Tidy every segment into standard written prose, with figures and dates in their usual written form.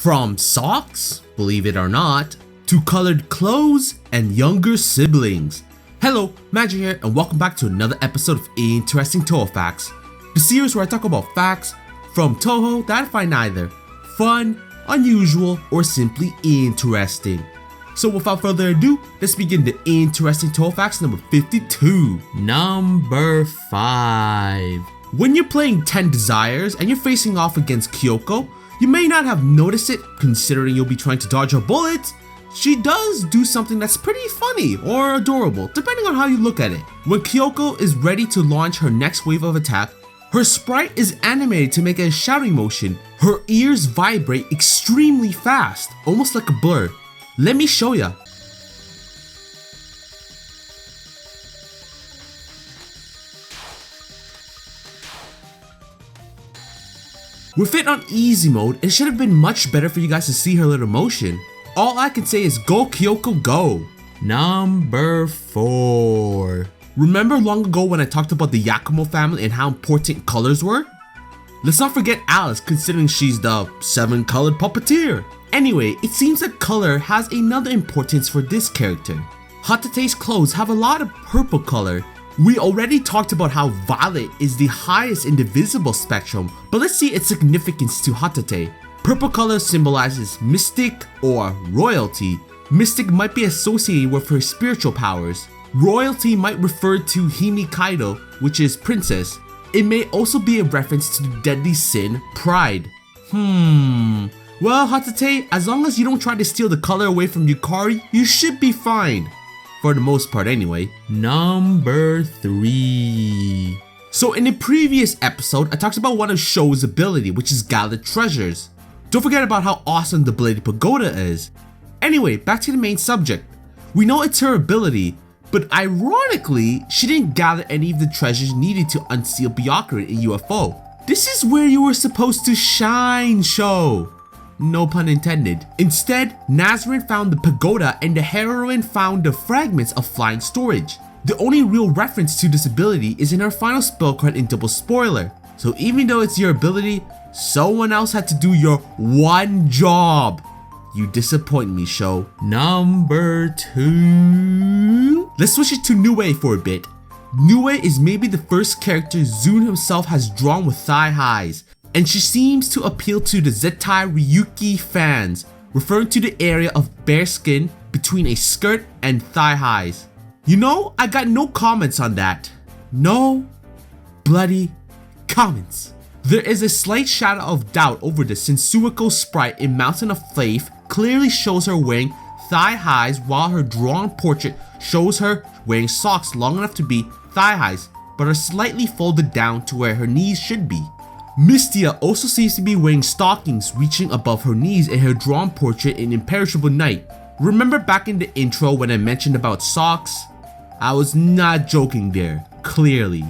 From socks, believe it or not, to colored clothes and younger siblings. Hello, Magi here, and welcome back to another episode of Interesting Touhou Facts, the series where I talk about facts from Touhou that I find either fun, unusual, or simply interesting. So without further ado, let's begin the Interesting Touhou Facts number 52. Number 5. When you're playing 10 Desires and you're facing off against Kyoko, you may not have noticed it considering you'll be trying to dodge her bullets. She does do something that's pretty funny or adorable, depending on how you look at it. When Kyoko is ready to launch her next wave of attack, her sprite is animated to make a shouting motion. Her ears vibrate extremely fast, almost like a blur. Let me show ya. With it on easy mode, it should have been much better for you guys to see her little motion. All I can say is go Kyoko go! Number 4. Remember long ago when I talked about the Yakumo family and how important colors were? Let's not forget Alice, considering she's the 7-colored puppeteer. Anyway, it seems that color has another importance for this character. Hatate's clothes have a lot of purple color. We already talked about how violet is the highest in the visible spectrum, but let's see its significance to Hatate. Purple color symbolizes mystic or royalty. Mystic might be associated with her spiritual powers. Royalty might refer to Hime Kaido, which is princess. It may also be a reference to the deadly sin, pride. Well, Hatate, as long as you don't try to steal the color away from Yukari, you should be fine. For the most part anyway. Number 3. So in the previous episode, I talked about one of Shou's ability, which is gather treasures. Don't forget about how awesome the Bladed Pagoda is. Anyway, back to the main subject. We know it's her ability, but ironically, she didn't gather any of the treasures needed to unseal Byakuren in UFO. This is where you were supposed to shine, Shou. No pun intended. Instead, Nazarene found the pagoda and the heroine found the fragments of flying storage. The only real reference to this ability is in her final spell card in Double Spoiler. So even though it's your ability, someone else had to do your one job. You disappoint me, Shou. Number 2. Let's switch it to Nue for a bit. Nue is maybe the first character Zune himself has drawn with thigh highs, and she seems to appeal to the Zettai Ryuki fans, referring to the area of bare skin between a skirt and thigh highs. You know, I got no comments on that. No bloody comments. There is a slight shadow of doubt over this since Suiko's sprite in Mountain of Faith clearly shows her wearing thigh highs while her drawn portrait shows her wearing socks long enough to be thigh highs but are slightly folded down to where her knees should be. Mystia also seems to be wearing stockings reaching above her knees in her drawn portrait in Imperishable Night. Remember back in the intro when I mentioned about socks? I was not joking there, clearly.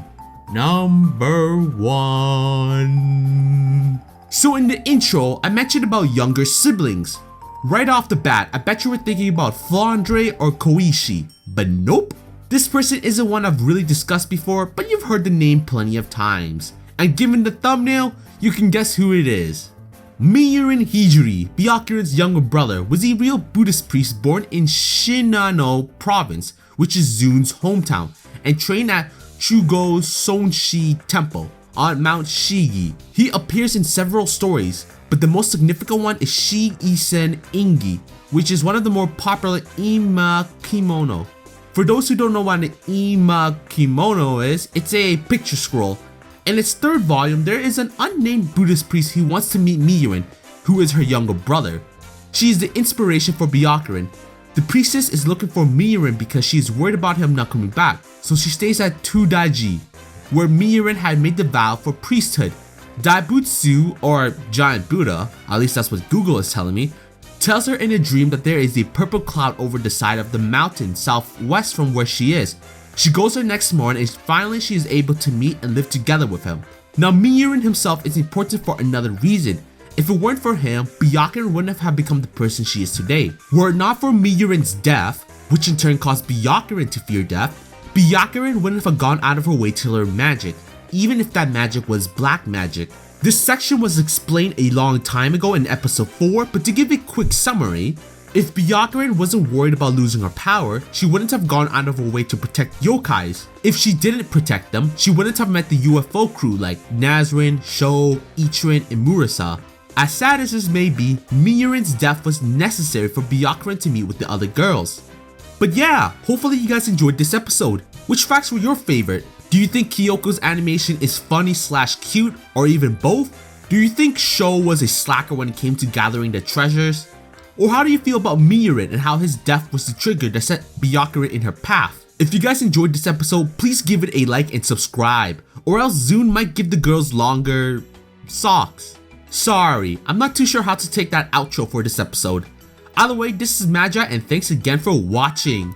Number 1. So in the intro, I mentioned about younger siblings. Right off the bat, I bet you were thinking about Flandre or Koishi, but nope. This person isn't one I've really discussed before, but you've heard the name plenty of times. And given the thumbnail, you can guess who it is. Miurin Hijiri, Byakuren's younger brother, was a real Buddhist priest born in Shinano province, which is Zune's hometown, and trained at Chugo Sonshi Temple on Mount Shigi. He appears in several stories, but the most significant one is Shi Isen Ingi, which is one of the more popular Ima Kimono. For those who don't know what an Ima Kimono is, it's a picture scroll. In its 3rd volume, there is an unnamed Buddhist priest who wants to meet Miurin, who is her younger brother. She is the inspiration for Byakuren. The priestess is looking for Miurin because she is worried about him not coming back, so she stays at Tudaiji, where Miurin had made the vow for priesthood. Daibutsu, or Giant Buddha, at least that's what Google is telling me, tells her in a dream that there is a purple cloud over the side of the mountain southwest from where she is. She goes there next morning and finally she is able to meet and live together with him. Now Miurin himself is important for another reason. If it weren't for him, Byakuren wouldn't have become the person she is today. Were it not for Miurin's death, which in turn caused Byakuren to fear death, Byakuren wouldn't have gone out of her way to learn magic, even if that magic was black magic. This section was explained a long time ago in episode 4, but to give a quick summary, if Byakuren wasn't worried about losing her power, she wouldn't have gone out of her way to protect yokais. If she didn't protect them, she wouldn't have met the UFO crew like Nazrin, Sho, Ichirin, and Murasa. As sad as this may be, Miurin's death was necessary for Byakuren to meet with the other girls. But yeah, hopefully you guys enjoyed this episode. Which facts were your favorite? Do you think Kyoko's animation is funny / cute, or even both? Do you think Sho was a slacker when it came to gathering the treasures? Or how do you feel about Miurin and how his death was the trigger that set Byakuren in her path? If you guys enjoyed this episode, please give it a like and subscribe, or else Zune might give the girls longer socks. Sorry, I'm not too sure how to take that outro for this episode. Either way, this is Magi and thanks again for watching.